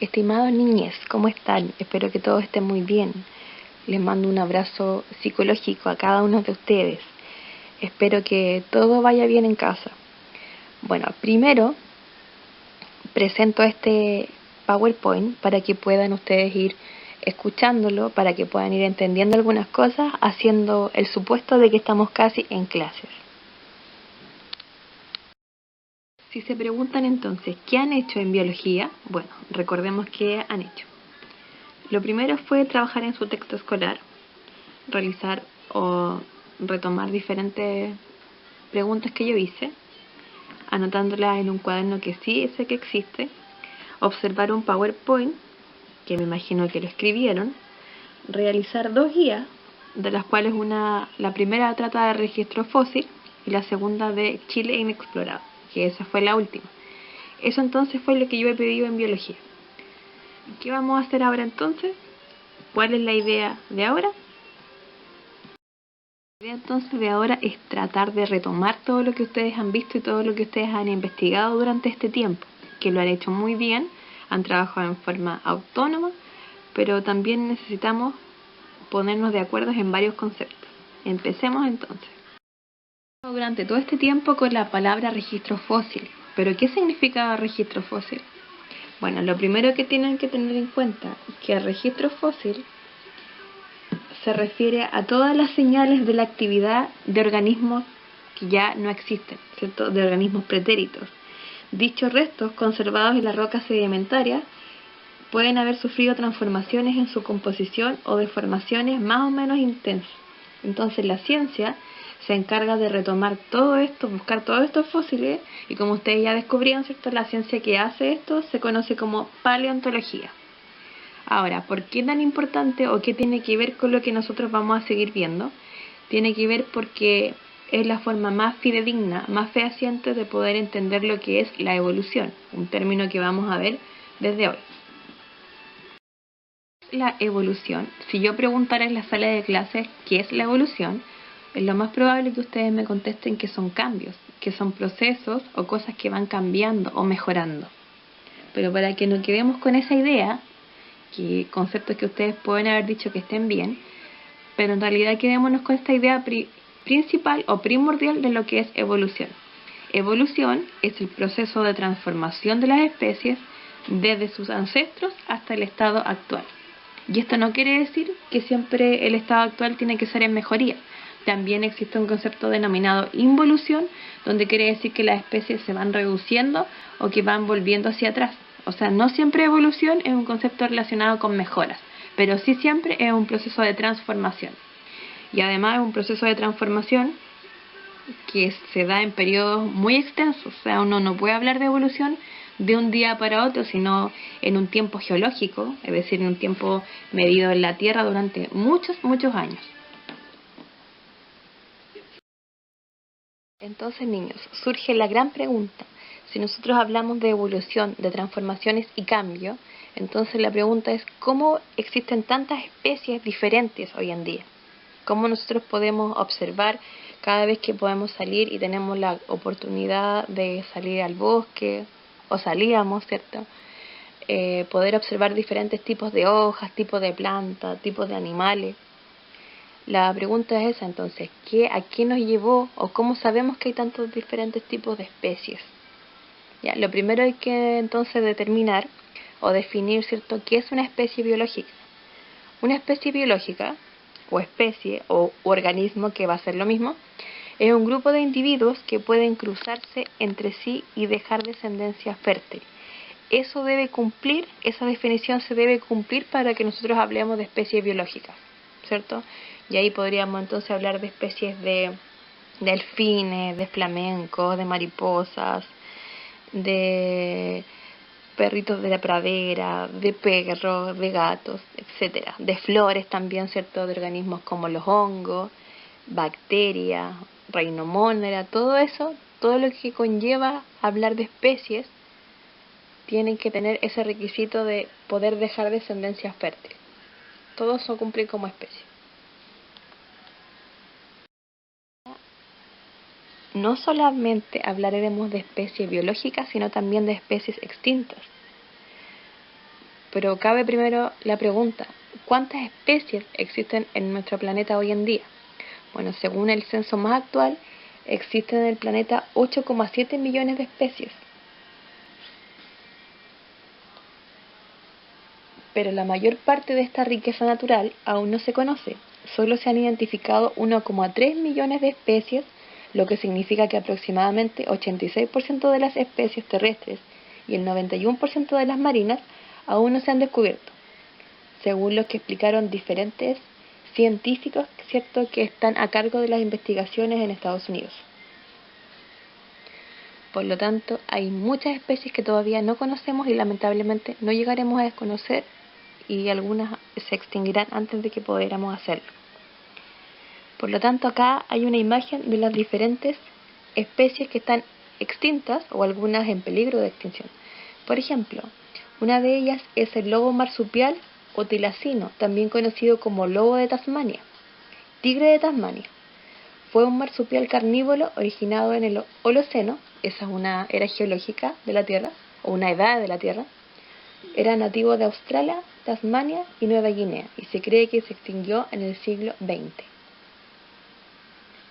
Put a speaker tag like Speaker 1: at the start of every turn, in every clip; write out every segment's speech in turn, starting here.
Speaker 1: Estimados niñes, ¿cómo están? Espero que todos estén muy bien. Les mando un abrazo psicológico a cada uno de ustedes. Espero que todo vaya bien en casa. Bueno, primero presento este PowerPoint para que puedan ustedes ir escuchándolo, para que puedan ir entendiendo algunas cosas, haciendo el supuesto de que estamos casi en clases. Si se preguntan entonces, ¿qué han hecho en biología? Bueno, recordemos qué han hecho. Lo primero fue trabajar en su texto escolar, realizar o retomar diferentes preguntas que yo hice, anotándolas en un cuaderno que sí sé que existe, observar un PowerPoint, que me imagino que lo escribieron, realizar 2 guías, de las cuales la primera trata de registro fósil y la segunda de Chile inexplorado, que esa fue la última. Eso entonces fue lo que yo he pedido en biología. ¿Qué vamos a hacer ahora entonces? ¿Cuál es la idea de ahora? La idea entonces de ahora es tratar de retomar todo lo que ustedes han visto y todo lo que ustedes han investigado durante este tiempo, que lo han hecho muy bien, han trabajado en forma autónoma, pero también necesitamos ponernos de acuerdo en varios conceptos. Empecemos entonces. Durante todo este tiempo con la palabra registro fósil. ¿Pero qué significa registro fósil? Bueno, lo primero que tienen que tener en cuenta es que el registro fósil se refiere a todas las señales de la actividad de organismos que ya no existen, ¿cierto? De organismos pretéritos. Dichos restos conservados en las rocas sedimentarias pueden haber sufrido transformaciones en su composición o deformaciones más o menos intensas. Entonces la ciencia se encarga de retomar todo esto, buscar todos estos fósiles, y como ustedes ya descubrieron, ¿cierto? La ciencia que hace esto se conoce como paleontología. Ahora, ¿por qué tan importante o qué tiene que ver con lo que nosotros vamos a seguir viendo? Tiene que ver porque es la forma más fidedigna, más fehaciente de poder entender lo que es la evolución, un término que vamos a ver desde hoy. La evolución. Si yo preguntara en la sala de clases qué es la evolución, es lo más probable que ustedes me contesten que son cambios, que son procesos o cosas que van cambiando o mejorando. Pero para que no quedemos con esa idea, que conceptos que ustedes pueden haber dicho que estén bien, pero en realidad quedémonos con esta idea principal o primordial de lo que es evolución. Evolución es el proceso de transformación de las especies desde sus ancestros hasta el estado actual. Y esto no quiere decir que siempre el estado actual tiene que ser en mejoría. También existe un concepto denominado involución, donde quiere decir que las especies se van reduciendo o que van volviendo hacia atrás. O sea, no siempre evolución es un concepto relacionado con mejoras, pero sí siempre es un proceso de transformación. Y además es un proceso de transformación que se da en periodos muy extensos. O sea, uno no puede hablar de evolución de un día para otro, sino en un tiempo geológico, es decir, en un tiempo medido en la Tierra durante muchos, muchos años. Entonces, niños, surge la gran pregunta. Si nosotros hablamos de evolución, de transformaciones y cambio, entonces la pregunta es, ¿cómo existen tantas especies diferentes hoy en día? ¿Cómo nosotros podemos observar cada vez que podemos salir y tenemos la oportunidad de salir al bosque, o salíamos, ¿cierto? Poder observar diferentes tipos de hojas, tipos de plantas, tipos de animales. La pregunta es esa entonces, ¿a qué nos llevó o cómo sabemos que hay tantos diferentes tipos de especies? Ya, lo primero hay que entonces determinar o definir, ¿cierto?, qué es una especie biológica. Una especie biológica, o especie, o organismo, que va a ser lo mismo, es un grupo de individuos que pueden cruzarse entre sí y dejar descendencia fértil. Eso debe cumplir, esa definición se debe cumplir para que nosotros hablemos de especies biológicas, ¿cierto? Y ahí podríamos entonces hablar de especies de delfines, de flamencos, de mariposas, de perritos de la pradera, de perros, de gatos, etcétera, de flores también, ¿cierto?, de organismos como los hongos, bacterias, reinomónera, todo eso, todo lo que conlleva hablar de especies, tienen que tener ese requisito de poder dejar descendencia fértil. Todo eso cumple como especie. No solamente hablaremos de especies biológicas, sino también de especies extintas. Pero cabe primero la pregunta, ¿cuántas especies existen en nuestro planeta hoy en día? Bueno, según el censo más actual, existen en el planeta 8,7 millones de especies. Pero la mayor parte de esta riqueza natural aún no se conoce. Solo se han identificado 1,3 millones de especies, lo que significa que aproximadamente 86% de las especies terrestres y el 91% de las marinas aún no se han descubierto, según lo que explicaron diferentes científicos, ¿cierto?, que están a cargo de las investigaciones en Estados Unidos. Por lo tanto, hay muchas especies que todavía no conocemos y lamentablemente no llegaremos a desconocer, y algunas se extinguirán antes de que podamos hacerlo. Por lo tanto, acá hay una imagen de las diferentes especies que están extintas o algunas en peligro de extinción. Por ejemplo, una de ellas es el lobo marsupial o tilacino, también conocido como lobo de Tasmania. Tigre de Tasmania. Fue un marsupial carnívoro originado en el Holoceno, esa es una era geológica de la Tierra, o una edad de la Tierra. Era nativo de Australia, Tasmania y Nueva Guinea, y se cree que se extinguió en el siglo XX.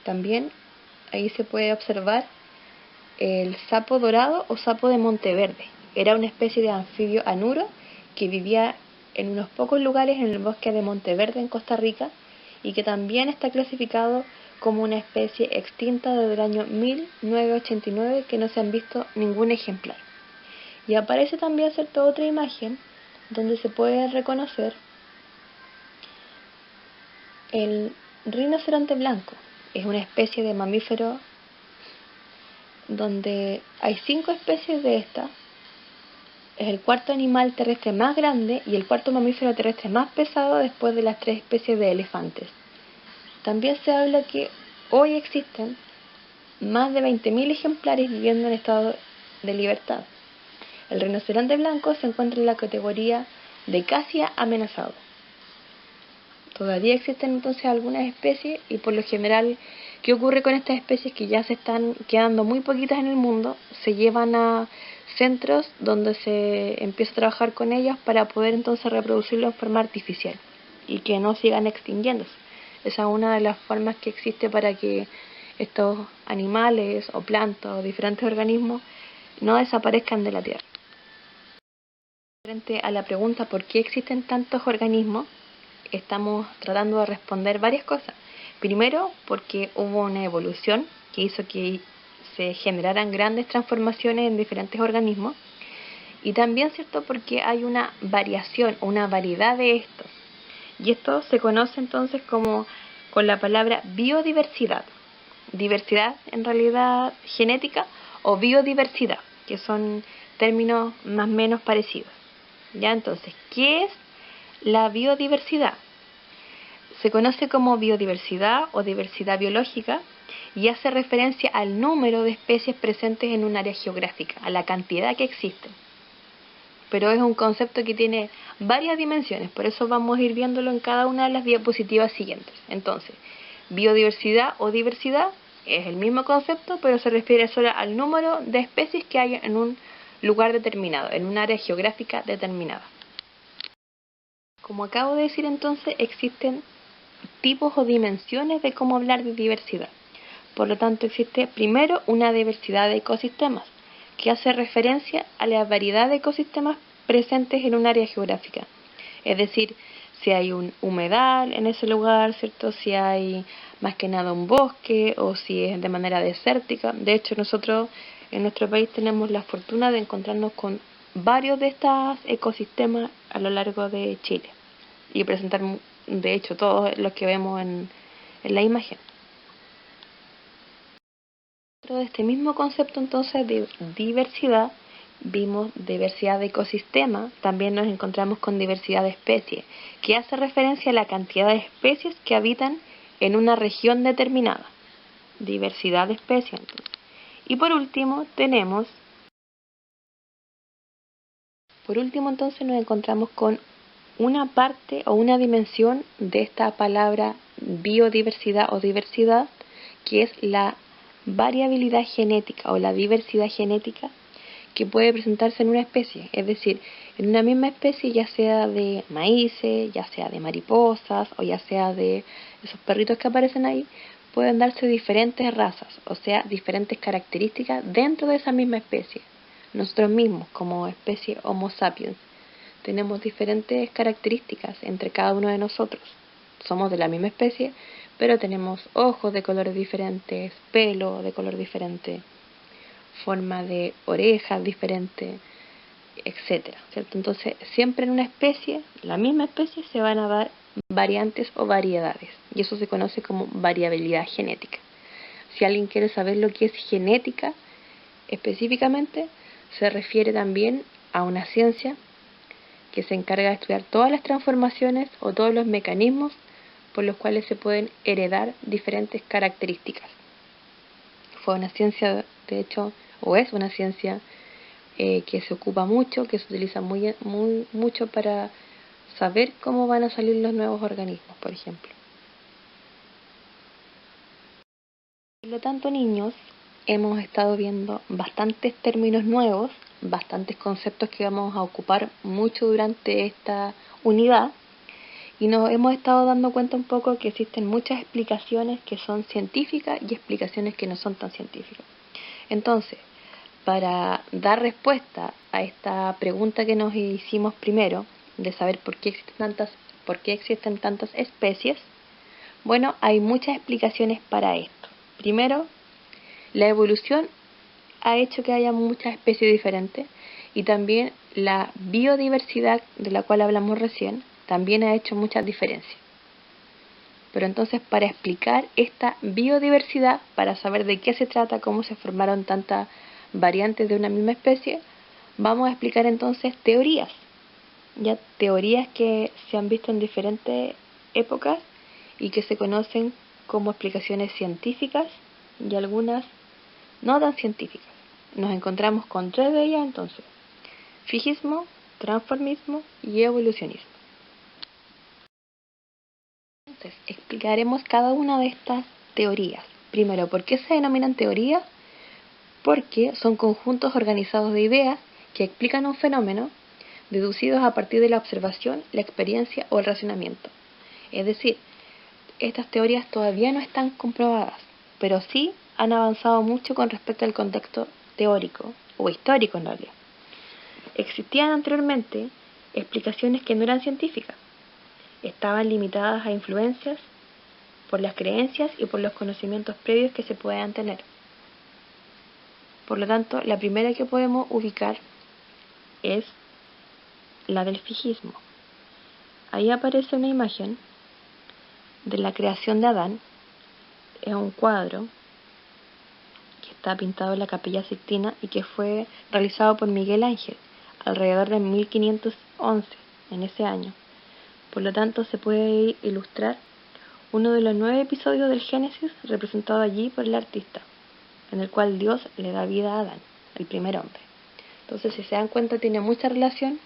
Speaker 1: También ahí se puede observar el sapo dorado o sapo de Monteverde. Era una especie de anfibio anuro que vivía en unos pocos lugares en el bosque de Monteverde en Costa Rica y que también está clasificado como una especie extinta desde el año 1989, que no se han visto ningún ejemplar. Y aparece también otra imagen donde se puede reconocer el rinoceronte blanco. Es una especie de mamífero donde hay 5 especies de esta. Es el cuarto animal terrestre más grande y el cuarto mamífero terrestre más pesado después de las 3 especies de elefantes. También se habla que hoy existen más de 20.000 ejemplares viviendo en estado de libertad. El rinoceronte blanco se encuentra en la categoría de casi amenazado. Todavía existen entonces algunas especies y por lo general, ¿qué ocurre con estas especies que ya se están quedando muy poquitas en el mundo? Se llevan a centros donde se empieza a trabajar con ellas para poder entonces reproducirlo en forma artificial y que no sigan extinguiéndose. Esa es una de las formas que existe para que estos animales o plantas o diferentes organismos no desaparezcan de la Tierra. Frente a la pregunta ¿por qué existen tantos organismos?, estamos tratando de responder varias cosas. Primero, porque hubo una evolución que hizo que se generaran grandes transformaciones en diferentes organismos, y también, ¿cierto?, porque hay una variación o una variedad de estos. Y esto se conoce entonces como con la palabra biodiversidad. Diversidad en realidad genética o biodiversidad, que son términos más o menos parecidos. Ya, entonces, ¿qué es la biodiversidad? Se conoce como biodiversidad o diversidad biológica y hace referencia al número de especies presentes en un área geográfica, a la cantidad que existen. Pero es un concepto que tiene varias dimensiones, por eso vamos a ir viéndolo en cada una de las diapositivas siguientes. Entonces, biodiversidad o diversidad es el mismo concepto, pero se refiere solo al número de especies que hay en un lugar determinado, en un área geográfica determinada. Como acabo de decir entonces, existen tipos o dimensiones de cómo hablar de diversidad. Por lo tanto, existe primero una diversidad de ecosistemas, que hace referencia a la variedad de ecosistemas presentes en un área geográfica. Es decir, si hay un humedal en ese lugar, ¿cierto?, si hay más que nada un bosque o si es de manera desértica. De hecho, nosotros en nuestro país tenemos la fortuna de encontrarnos con varios de estos ecosistemas a lo largo de Chile y presentar, de hecho, todos los que vemos en la imagen. Dentro de este mismo concepto entonces de diversidad, vimos diversidad de ecosistemas, también nos encontramos con diversidad de especies, que hace referencia a la cantidad de especies que habitan en una región determinada. Diversidad de especies, entonces. Y por último entonces nos encontramos con una parte o una dimensión de esta palabra biodiversidad o diversidad, que es la variabilidad genética o la diversidad genética, que puede presentarse en una especie, es decir, en una misma especie, ya sea de maíces, ya sea de mariposas o ya sea de esos perritos que aparecen ahí, pueden darse diferentes razas, o sea, diferentes características dentro de esa misma especie. Nosotros mismos, como especie Homo sapiens, tenemos diferentes características entre cada uno de nosotros. Somos de la misma especie, pero tenemos ojos de colores diferentes, pelo de color diferente, forma de orejas diferente, etcétera, ¿cierto? Entonces, siempre en una especie, la misma especie, se van a dar variantes o variedades, y eso se conoce como variabilidad genética. Si alguien quiere saber lo que es genética específicamente, se refiere también a una ciencia que se encarga de estudiar todas las transformaciones o todos los mecanismos por los cuales se pueden heredar diferentes características. Fue una ciencia, de hecho, o es una ciencia que se ocupa mucho, que se utiliza mucho para saber cómo van a salir los nuevos organismos, por ejemplo. Por lo tanto, niños, hemos estado viendo bastantes términos nuevos, bastantes conceptos que vamos a ocupar mucho durante esta unidad, y nos hemos estado dando cuenta un poco que existen muchas explicaciones que son científicas y explicaciones que no son tan científicas. Entonces, para dar respuesta a esta pregunta que nos hicimos primero, de saber por qué existen tantas especies, bueno, hay muchas explicaciones para esto. Primero, la evolución ha hecho que haya muchas especies diferentes, y también la biodiversidad de la cual hablamos recién también ha hecho muchas diferencias. Pero entonces, para explicar esta biodiversidad, para saber de qué se trata, cómo se formaron tantas variantes de una misma especie, vamos a explicar entonces teorías. Ya teorías que se han visto en diferentes épocas y que se conocen como explicaciones científicas y algunas no tan científicas. Nos encontramos con 3 de ellas entonces: fijismo, transformismo y evolucionismo. Entonces, explicaremos cada una de estas teorías. Primero, ¿por qué se denominan teorías? Porque son conjuntos organizados de ideas que explican un fenómeno deducidos a partir de la observación, la experiencia o el razonamiento. Es decir, estas teorías todavía no están comprobadas, pero sí han avanzado mucho con respecto al contexto teórico o histórico en realidad. Existían anteriormente explicaciones que no eran científicas, estaban limitadas a influencias por las creencias y por los conocimientos previos que se puedan tener. Por lo tanto, la primera que podemos ubicar es la del fijismo. Ahí aparece una imagen de la creación de Adán. Es un cuadro que está pintado en la Capilla Sixtina y que fue realizado por Miguel Ángel alrededor de 1511, en ese año. Por lo tanto, se puede ilustrar uno de los 9 episodios del Génesis representado allí por el artista, en el cual Dios le da vida a Adán, el primer hombre. Entonces, si se dan cuenta, tiene mucha relación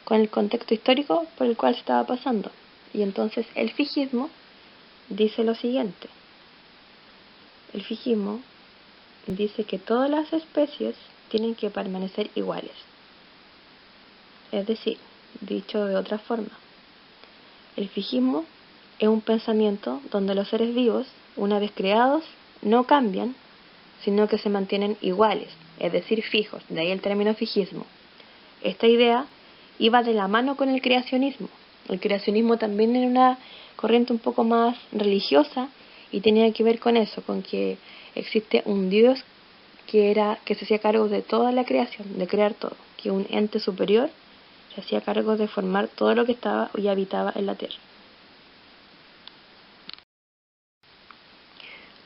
Speaker 1: con el contexto histórico por el cual se estaba pasando. Y entonces el fijismo dice lo siguiente. El fijismo dice que todas las especies tienen que permanecer iguales. Es decir, dicho de otra forma, el fijismo es un pensamiento donde los seres vivos, una vez creados, no cambian, sino que se mantienen iguales, es decir, fijos, de ahí el término fijismo. Esta idea iba de la mano con el creacionismo. El creacionismo también era una corriente un poco más religiosa y tenía que ver con eso, con que existe un Dios que se hacía cargo de toda la creación, de crear todo, que un ente superior se hacía cargo de formar todo lo que estaba y habitaba en la tierra.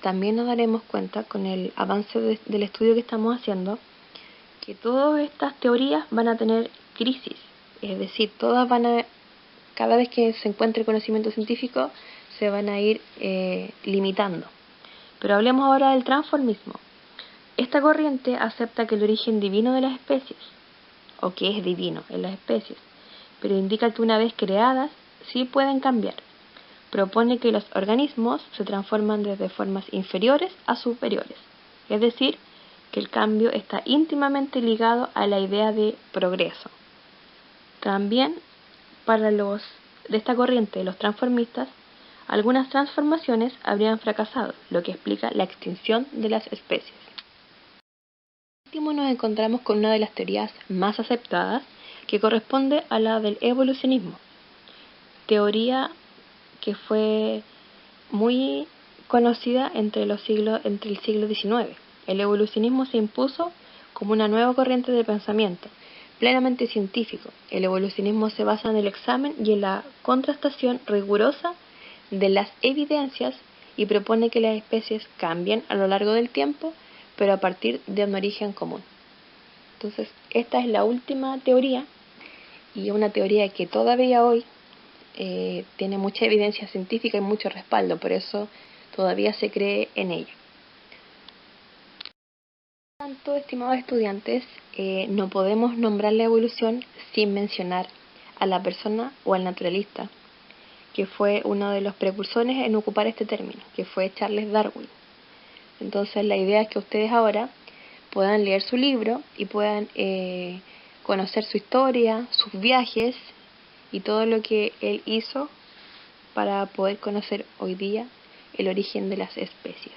Speaker 1: También nos daremos cuenta con el avance del estudio que estamos haciendo que todas estas teorías van a tener crisis, es decir, cada vez que se encuentre conocimiento científico, se van a ir limitando. Pero hablemos ahora del transformismo. Esta corriente acepta que el origen divino de las especies, o que es divino en las especies, pero indica que una vez creadas, sí pueden cambiar. Propone que los organismos se transforman desde formas inferiores a superiores, es decir, que el cambio está íntimamente ligado a la idea de progreso. También para los de esta corriente, los transformistas, algunas transformaciones habrían fracasado, lo que explica la extinción de las especies. Por último, nos encontramos con una de las teorías más aceptadas, que corresponde a la del evolucionismo, teoría que fue muy conocida entre el siglo XIX. El evolucionismo se impuso como una nueva corriente de pensamiento, plenamente científico. El evolucionismo se basa en el examen y en la contrastación rigurosa de las evidencias y propone que las especies cambien a lo largo del tiempo, pero a partir de un origen común. Entonces, esta es la última teoría, y una teoría que todavía hoy tiene mucha evidencia científica y mucho respaldo, por eso todavía se cree en ella. Por lo tanto, estimados estudiantes, no podemos nombrar la evolución sin mencionar a la persona o al naturalista, que fue uno de los precursores en ocupar este término, que fue Charles Darwin. Entonces, la idea es que ustedes ahora puedan leer su libro y puedan conocer su historia, sus viajes y todo lo que él hizo para poder conocer hoy día el origen de las especies.